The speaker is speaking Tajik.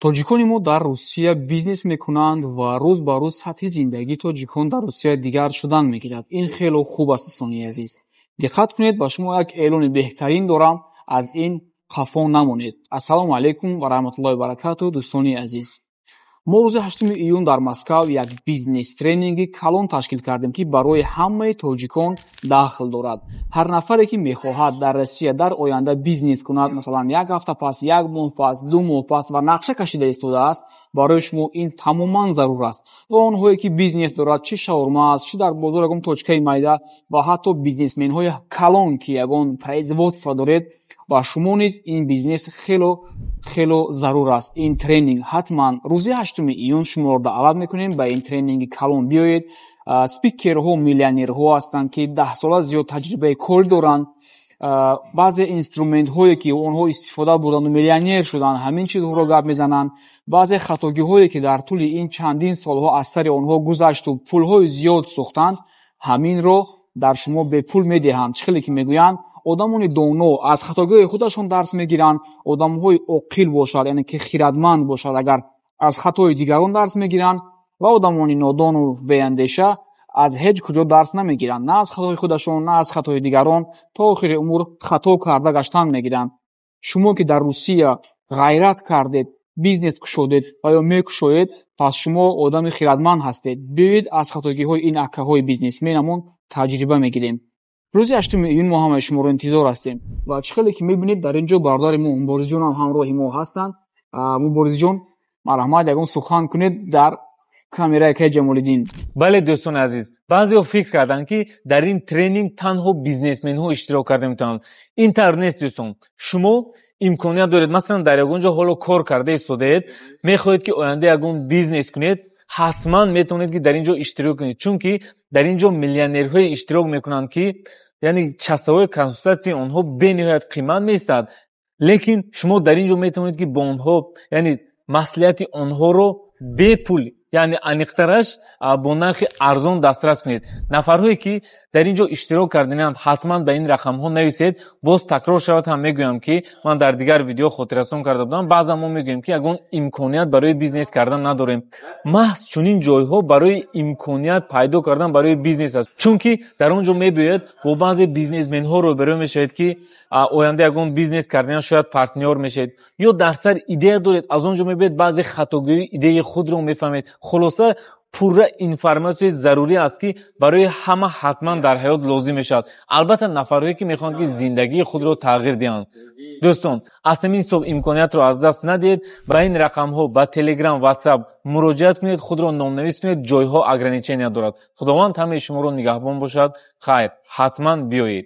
тоҷикони мо дар Русия бизнес мекунанд ва рӯз ба рӯз сатҳи зиндагии тоҷикон дар Русия дигар шудан мегирад. Ин хело хуб аст, дӯстони азиз. Диққат кунед, ба шумо як эълони беҳтарин дорам, аз ин хафо намонед. Ассалому алайкум ва раҳматуллоҳи ва баракатуҳ, дӯстони азиз. мо рӯзи 8 июн дар Москав як бизнес тренинги калон ташкил кардем, ки барои ҳамаи тоҷикон дахл дорад. Ҳар нафаре ки мехоҳад дар Россия дар оянда бизнес кунад, масалан як ҳафта пас, як моҳ пас, 2 моҳ пас ва нақша кашида истодааст, барои шумо ин тамоман зарур аст. ва онҳое ки бизнес дорад, чи шаурма аст, чи дар бозор ягон точкаи майда ва ҳатто бизнесменҳои калон ки ягон производство доред, ба шумо низ ин бизнес хело зарур аст. Ин тренинг ҳатман рӯзи 8 июн шуморо даъват мекунем ба ин тренинги калон биёед. спикерҳо миллионерҳо ҳастанд ки 10 сола зиёд таҷрибаи корӣ доранд. баъзе инструментҳое ки онҳо истифода бурданду миллионер шуданд, ҳамин чизҳоро гап мезананд. баъзе хатогиҳое ки дар тӯли ин чандин солҳо аз сари онҳо гузашту пулҳои зиёд сӯхтанд, ҳаминро дар шумо бепул медиҳанд. чӣ хеле ки мегӯянд, одамони доно аз хатогиҳои худашон дарс мегиранд. одамҳои оқил бошад, яъне ки хиратманд бошад, агар аз хатои дигарон дарс мегиранд, ва одамони нодону беандеша аз ҳеҷ куҷо дарс намегиранд. на аз хатои худашон, на аз хатои дигарон, то охири умр хато карда гаштан мегиранд. шумо ки дар Русия ғайрат кардед, бизнес кушодед ва ё мекушоед, пас шумо одами хиратманд ҳастед. биёед аз хатогиҳои ин акаҳои бизнесменамон таҷриба мегирем. рӯзи 8 июн мо ҳамаи шуморо интизор ҳастем. ва чӣ хеле ки мебинед, дар ин ҷо бародари мо Муборизҷон ҳам ҳамроҳи мо ҳастанд. Муборизҷон, марҳамат, ягон сухан кунед дар камераи Акаи Ҷамолиддин. бале дӯстони азиз, баъзеҳо фикр карданд ки дар ин тренинг танҳо бизнесменҳо иштирок карда метавонанд. ин тавр нест дӯстон. шумо имконият доред, масалан дар ягон ҷо ҳоло кор карда истодаед, мехоҳед ки оянда ягон бизнес кунед, ҳатман метавонед ки дар ин ҷо иштирок кунед, чунки дар ин ҷо миллионерҳое иштирок мекунанд ки яъне часовои консултатсияи онҳо бениҳоят қимат меистад. лекин шумо дар ин ҷо метавонед ки бо онҳо, яъне маслиҳати онҳоро бепул, яъне аниқтараш бо нархи арзон дастрас кунед. нафарҳое ки дар ин ҷо иштирок кардананд, ҳатман ба ин рақамҳо нависед. боз такрор шавад ҳам мегӯям ки ман дар дигар видео хотиррасон карда будам, баъзан мо мегӯем ки ягон имконият барои бизнес кардан надорем. маҳз чунин ҷойҳо барои имконият пайдо кардан барои бизнес аст, чунки дар он ҷо мебояд бо баъзе бизнесменҳо рӯбарӯ мешавед ки оянда ягон бизнес кардан шояд партнёр мешавед, ё дар сар идея доред, аз он ҷо мебояд баъзе хатогиҳои идеяи худро мефаҳмед. хулоса пурра информатсияи зарурӣ аст ки барои ҳама ҳатман дар ҳаёт лозим мешавад. албатта нафарҳое ки мехоҳанд ки зиндагии худро тағйир диҳанд. дӯстон, аз ҳамин ҳисоб имкониятро аз даст надиҳед. ба ин рақамҳо ба телеграм, ватсап муроҷиат кунед, худро номнавис кунед. ҷойҳо ограничения дорад. худованд ҳамаи шуморо нигаҳбон бошад. хайр, ҳатман биёед.